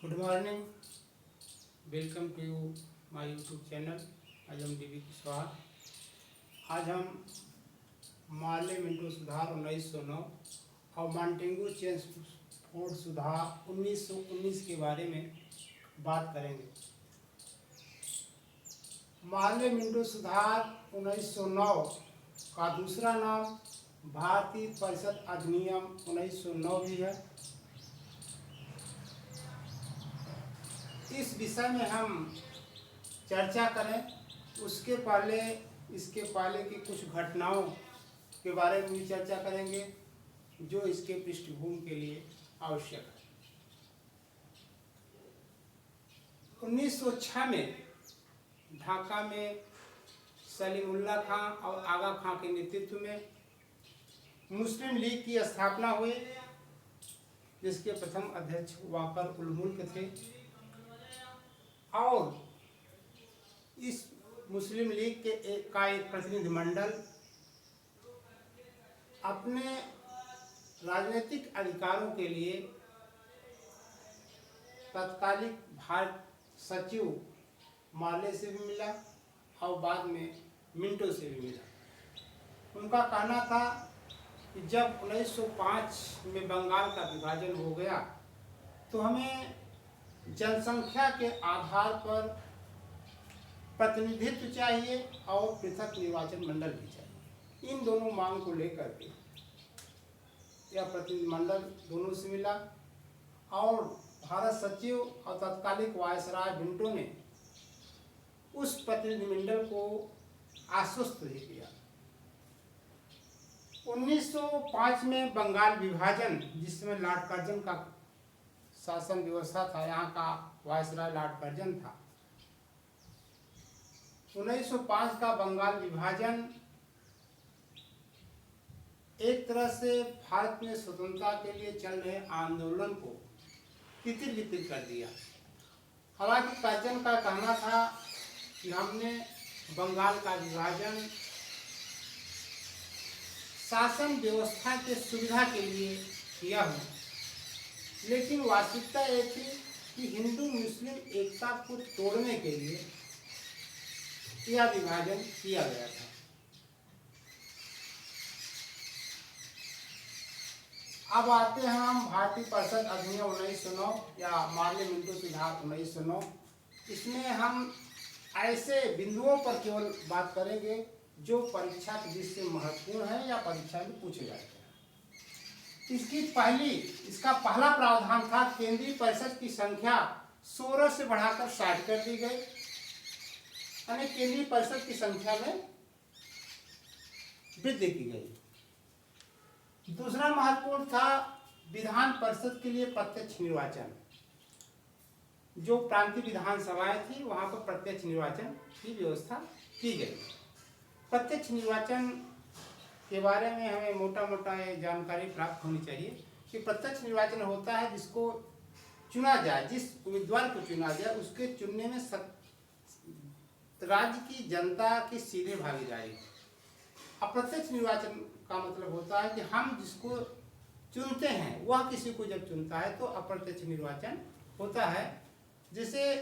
Good morning, welcome to my YouTube channel. आज हम DV Kushwaha. आज हम मार्ले मिंटो सुधार 1909 और मॉन्टेगू चेम्सफोर्ड सुधार 1919 के बारे में बात करेंगे। मार्ले मिंटो सुधार 1909 का दूसरा नाम भारतीय परिषद अधिनियम 1909 भी है। इस विषय में हम चर्चा करें उसके पहले इसके पहले की कुछ घटनाओं के बारे में भी चर्चा करेंगे जो इसके पृष्ठभूमि के लिए आवश्यक है। 1906 में ढाका में सलीमुल्लाह खां और आगा खां के नेतृत्व में मुस्लिम लीग की स्थापना हुई, जिसके प्रथम अध्यक्ष वाकर उल मुल्क थे। और इस मुस्लिम लीग के एक प्रतिनिधिमंडल अपने राजनीतिक अधिकारों के लिए तत्कालिक भारत सचिव मार्ले से भी मिला और बाद में मिंटो से भी मिला। उनका कहना था कि जब 1905 में बंगाल का विभाजन हो गया तो हमें जनसंख्या के आधार पर प्रतिनिधित्व चाहिए और पृथक निर्वाचन मंडल भी चाहिए। इन दोनों मांग को लेकर के यह प्रतिनिधिमंडल दोनों से मिला और भारत सचिव और तत्कालिक वायसराय मिंटो ने उस प्रतिनिधिमंडल को आश्वस्त भी किया। 1905 में बंगाल विभाजन, जिसमें लॉर्ड कर्जन का शासन व्यवस्था था, यहाँ का वायसराय लॉर्ड कर्जन था। 1905 का बंगाल विभाजन एक तरह से भारत में स्वतंत्रता के लिए चल रहे आंदोलन को तितिर-बितिर कर दिया। हालांकि कर्जन का कहना था कि हमने बंगाल का विभाजन शासन व्यवस्था के सुविधा के लिए किया है, लेकिन वास्तविकता यह थी कि हिंदू मुस्लिम एकता को तोड़ने के लिए यह विभाजन किया गया था। अब आते हैं हम भारतीय परिषद अधिनियम 1909 या मार्ले मिंटो सुधार 1909। इसमें हम ऐसे बिंदुओं पर केवल बात करेंगे जो परीक्षा की दृष्टि से महत्वपूर्ण है या परीक्षा में पूछे जाते हैं। इसका पहला प्रावधान था केंद्रीय परिषद की संख्या 16 से बढ़ाकर 60 कर दी गई, यानी केंद्रीय परिषद की संख्या में वृद्धि की गई। दूसरा महत्वपूर्ण था विधान परिषद के लिए प्रत्यक्ष निर्वाचन। जो प्रांतीय विधानसभाएं थी वहां पर प्रत्यक्ष निर्वाचन की व्यवस्था की गई। प्रत्यक्ष निर्वाचन के बारे में हमें मोटा मोटा जानकारी प्राप्त होनी चाहिए कि प्रत्यक्ष निर्वाचन होता है जिसको चुना जाए, जिस उम्मीदवार को चुना जाए उसके चुनने में राज्य की जनता की सीधे भागीदारी। अप्रत्यक्ष निर्वाचन का मतलब होता है कि हम जिसको चुनते हैं वह किसी को जब चुनता है तो अप्रत्यक्ष निर्वाचन होता है। जैसे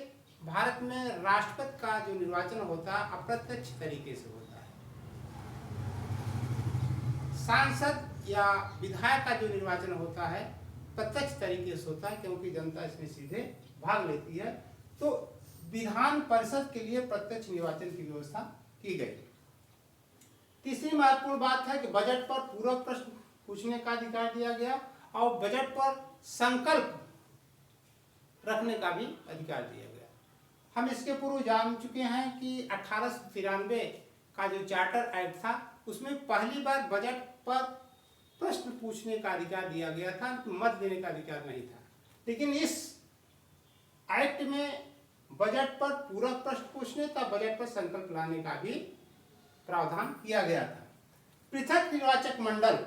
भारत में राष्ट्रपति का जो निर्वाचन होता है अप्रत्यक्ष तरीके से होता है। सांसद या विधायक का जो निर्वाचन होता है प्रत्यक्ष तरीके से होता है, क्योंकि जनता इसमें सीधे भाग लेती है। तो विधान परिषद के लिए प्रत्यक्ष निर्वाचन की व्यवस्था की गई। तीसरी महत्वपूर्ण बात है कि बजट पर पूरक प्रश्न पूछने का अधिकार दिया गया और बजट पर संकल्प रखने का भी अधिकार दिया गया। हम इसके पूर्व जान चुके हैं कि 1893 का जो चार्टर एक्ट था उसमें पहली बार बजट पर प्रश्न पूछने का अधिकार दिया गया था, मत देने का अधिकार नहीं था। लेकिन इस एक्ट में बजट पर पूरक प्रश्न पूछने तथा बजट पर संकल्प लाने का भी प्रावधान किया गया था। पृथक निर्वाचक मंडल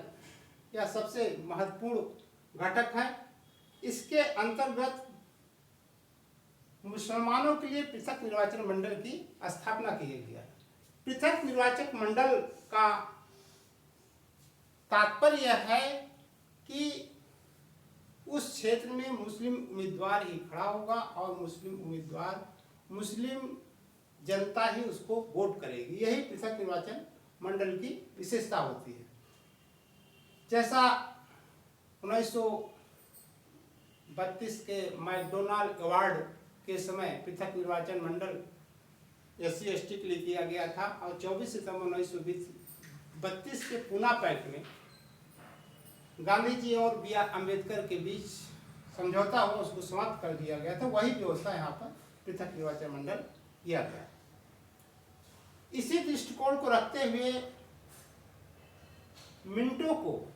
यह सबसे महत्वपूर्ण घटक है। इसके अंतर्गत मुसलमानों के लिए पृथक निर्वाचन मंडल की स्थापना की गई है। पृथक निर्वाचक मंडल का तात्पर्य यह है कि उस क्षेत्र में मुस्लिम उम्मीदवार ही खड़ा होगा और मुस्लिम उम्मीदवार, मुस्लिम जनता ही उसको वोट करेगी। यही पृथक निर्वाचन मंडल की विशेषता होती है। जैसा 1932 के मैकडोनाल्ड अवार्ड के समय पृथक निर्वाचन मंडल SC/ST के लिए किया गया था और 24 सितंबर 1932 के पूना पैक्ट में गांधी जी और BR अम्बेडकर के बीच समझौता हुआ, उसको समाप्त कर दिया गया था। वही व्यवस्था यहाँ पर पृथक निर्वाचन मंडल किया गया। इसी दृष्टिकोण को रखते हुए मिंटो को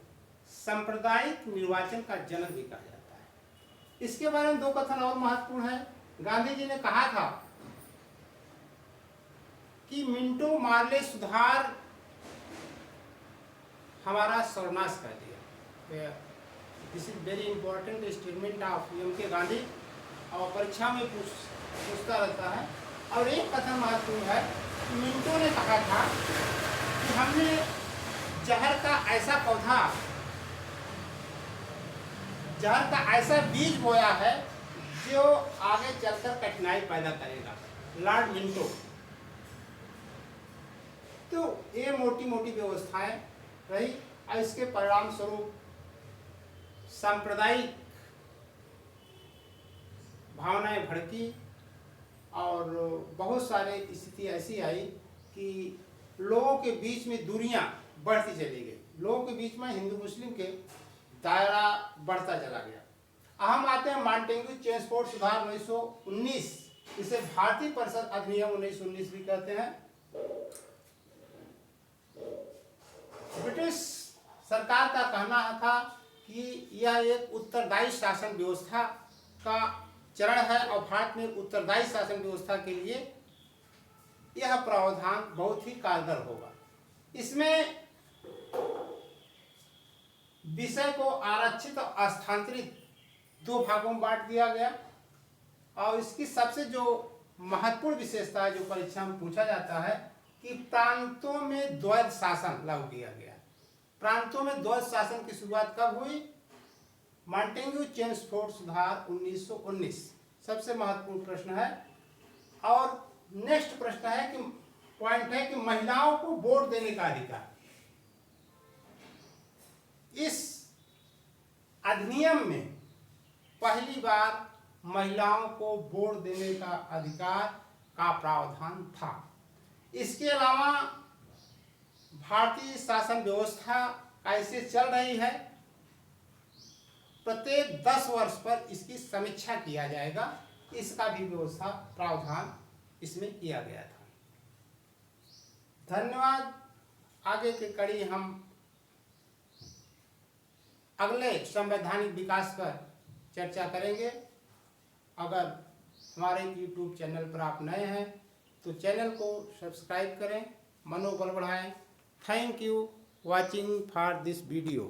सांप्रदायिक निर्वाचन का जनक भी कहा जाता है। इसके बारे में दो कथन और महत्वपूर्ण है। गांधी जी ने कहा था कि मिंटो मार्ले सुधार हमारा सर्वनाश कर दिया। This is very important statement of MK Gandhi, और परीक्षा में पूछता रहता है। और एक कथन महत्वपूर्ण है, मिंटो ने कहा था कि हमने जहर का ऐसा पौधा, जहर का ऐसा बीज बोया है जो आगे चलकर कठिनाई पैदा करेगा। Lord Minto. तो ये मोटी मोटी व्यवस्थाएं रही और इसके परिणाम स्वरूप सांप्रदायिक भावनाएं भड़की और बहुत सारे स्थिति ऐसी आई कि लोगों के बीच में दूरियां बढ़ती चली गई। लोगों के बीच में हिंदू मुस्लिम के दायरा बढ़ता चला गया। हम आते हैं मॉन्टेग्यू चेम्सफोर्ड सुधार 1919, इसे भारतीय परिषद अधिनियम 1919 भी कहते हैं। ब्रिटिश सरकार का कहना था कि यह एक उत्तरदायी शासन व्यवस्था का चरण है और भारत में उत्तरदायी शासन व्यवस्था के लिए यह प्रावधान बहुत ही कारगर होगा। इसमें विषय को आरक्षित और स्थानांतरित दो भागों में बांट दिया गया और इसकी सबसे जो महत्वपूर्ण विशेषता है, जो परीक्षा में पूछा जाता है, कि प्रांतों में द्वैध शासन लागू किया गया। प्रांतों में द्वैध शासन की शुरुआत कब हुई? मॉन्टेग्यू चेम्सफोर्ड सुधार 1919 सबसे महत्वपूर्ण प्रश्न है। और नेक्स्ट प्रश्न है कि पॉइंट है कि महिलाओं को वोट देने का अधिकार। इस अधिनियम में पहली बार महिलाओं को वोट देने का अधिकार का प्रावधान था। इसके अलावा भारतीय शासन व्यवस्था कैसे चल रही है, प्रत्येक 10 वर्ष पर इसकी समीक्षा किया जाएगा, इसका भी व्यवस्था प्रावधान इसमें किया गया था। धन्यवाद। आगे की कड़ी हम अगले संवैधानिक विकास पर चर्चा करेंगे। अगर हमारे YouTube चैनल पर आप नए हैं तो चैनल को सब्सक्राइब करें, मनोबल बढ़ाएं। Thank you watching for this video.